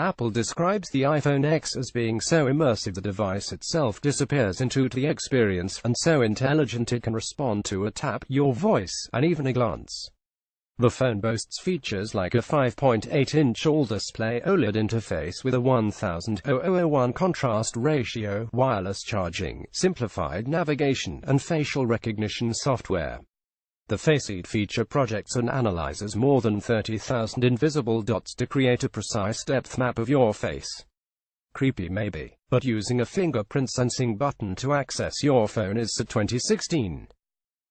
Apple describes the iPhone X as being so immersive the device itself disappears into the experience, and so intelligent it can respond to a tap, your voice, and even a glance. The phone boasts features like a 5.8-inch all-display OLED interface with a 1000:001 contrast ratio, wireless charging, simplified navigation, and facial recognition software. The Face ID feature projects and analyzes more than 30,000 invisible dots to create a precise depth map of your face. Creepy maybe, but using a fingerprint sensing button to access your phone is so 2016.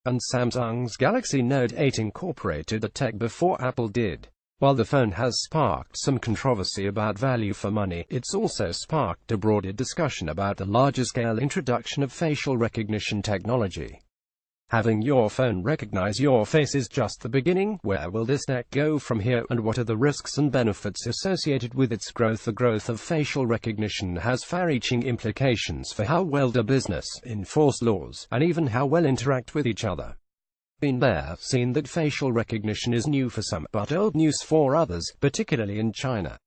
And Samsung's Galaxy Note 8 incorporated the tech before Apple did. While the phone has sparked some controversy about value for money, it's also sparked a broader discussion about the larger-scale introduction of facial recognition technology. Having your phone recognize your face is just the beginning. Where will this tech go from here, and what are the risks and benefits associated with its growth? The growth of facial recognition has far-reaching implications for how well do business, enforce laws, and even how well interact with each other. Been there, seen that facial recognition is new for some, but old news for others, particularly in China.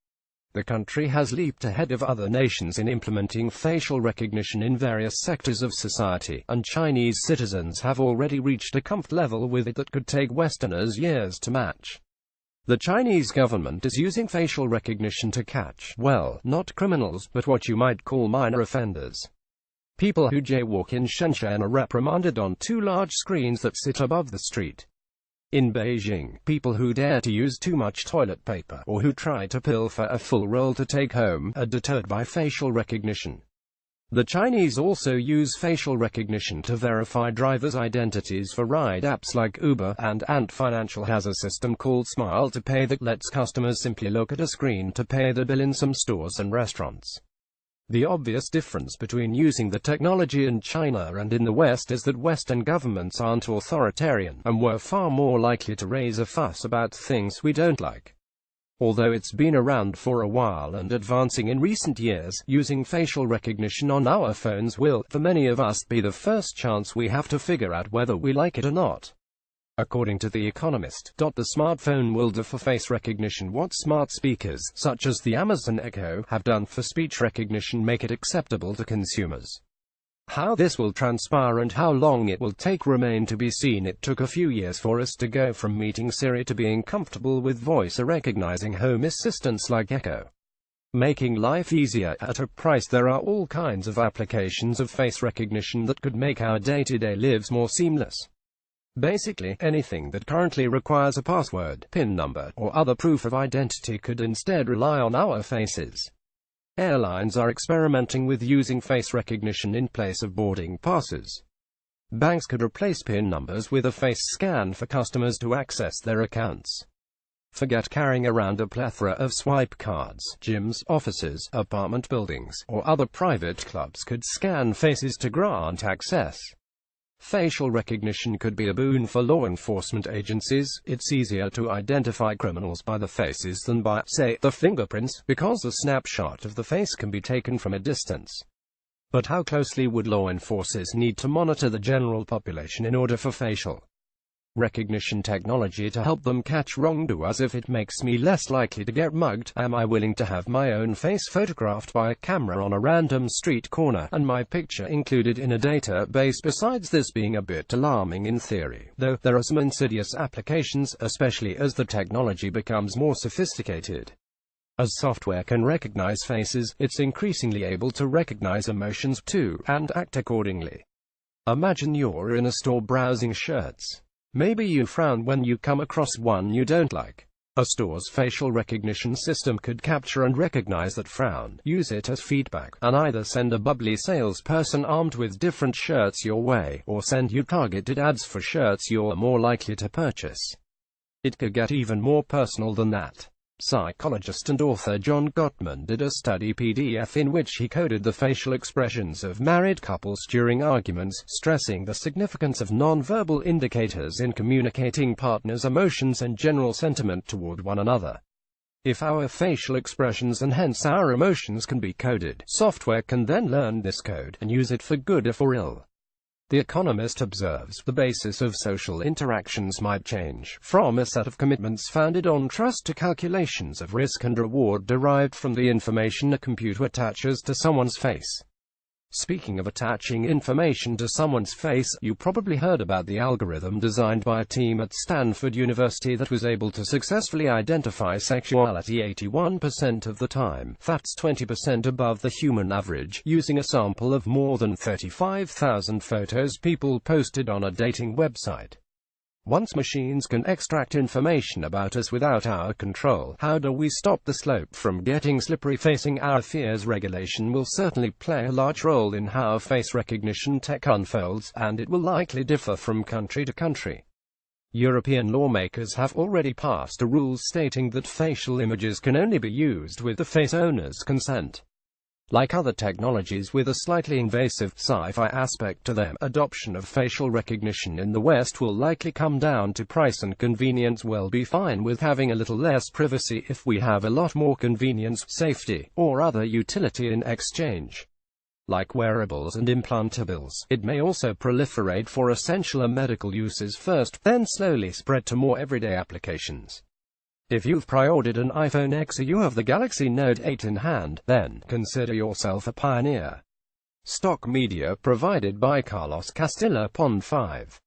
The country has leaped ahead of other nations in implementing facial recognition in various sectors of society, and Chinese citizens have already reached a comfort level with it that could take Westerners years to match. The Chinese government is using facial recognition to catch, well, not criminals, but what you might call minor offenders. People who jaywalk in Shenzhen are reprimanded on two large screens that sit above the street. In Beijing, people who dare to use too much toilet paper, or who try to pilfer a full roll to take home, are deterred by facial recognition. The Chinese also use facial recognition to verify drivers' identities for ride apps like Uber, and Ant Financial has a system called Smile to Pay that lets customers simply look at a screen to pay the bill in some stores and restaurants. The obvious difference between using the technology in China and in the West is that Western governments aren't authoritarian, and we're far more likely to raise a fuss about things we don't like. Although it's been around for a while and advancing in recent years, using facial recognition on our phones will, for many of us, be the first chance we have to figure out whether we like it or not. According to The Economist, the smartphone will do for face recognition what smart speakers, such as the Amazon Echo, have done for speech recognition, make it acceptable to consumers. How this will transpire and how long it will take remain to be seen. It took a few years for us to go from meeting Siri to being comfortable with voice-recognizing home assistants like Echo. Making life easier at a price. There are all kinds of applications of face recognition that could make our day-to-day lives more seamless. Basically, anything that currently requires a password, PIN number, or other proof of identity could instead rely on our faces. Airlines are experimenting with using face recognition in place of boarding passes. Banks could replace PIN numbers with a face scan for customers to access their accounts. Forget carrying around a plethora of swipe cards. Gyms, offices, apartment buildings, or other private clubs could scan faces to grant access. Facial recognition could be a boon for law enforcement agencies. It's easier to identify criminals by the faces than by, say, the fingerprints, because a snapshot of the face can be taken from a distance. But how closely would law enforcers need to monitor the general population in order for facial recognition technology to help them catch wrongdoers? If it makes me less likely to get mugged, am I willing to have my own face photographed by a camera on a random street corner, and my picture included in a database? Besides this being a bit alarming in theory, though, there are some insidious applications, especially as the technology becomes more sophisticated. As software can recognize faces, it's increasingly able to recognize emotions too, and act accordingly. Imagine you're in a store browsing shirts. Maybe you frown when you come across one you don't like. A store's facial recognition system could capture and recognize that frown, use it as feedback, and either send a bubbly salesperson armed with different shirts your way, or send you targeted ads for shirts you're more likely to purchase. It could get even more personal than that. Psychologist and author John Gottman did a study PDF in which he coded the facial expressions of married couples during arguments, stressing the significance of non-verbal indicators in communicating partners' emotions and general sentiment toward one another. If our facial expressions and hence our emotions can be coded, software can then learn this code and use it for good or for ill. The Economist observes, the basis of social interactions might change, from a set of commitments founded on trust to calculations of risk and reward derived from the information a computer attaches to someone's face. Speaking of attaching information to someone's face, you probably heard about the algorithm designed by a team at Stanford University that was able to successfully identify sexuality 81% of the time, that's 20% above the human average, using a sample of more than 35,000 photos people posted on a dating website. Once machines can extract information about us without our control, how do we stop the slope from getting slippery? Facing our fears, regulation will certainly play a large role in how face recognition tech unfolds, and it will likely differ from country to country. European lawmakers have already passed a rule stating that facial images can only be used with the face owner's consent. Like other technologies with a slightly invasive, sci-fi aspect to them, adoption of facial recognition in the West will likely come down to price and convenience. We'll be fine with having a little less privacy if we have a lot more convenience, safety, or other utility in exchange. Like wearables and implantables, it may also proliferate for essential medical uses first, then slowly spread to more everyday applications. If you've pre-ordered an iPhone X or you have the Galaxy Note 8 in hand, then consider yourself a pioneer. Stock media provided by Carlos Castilla, Pond 5.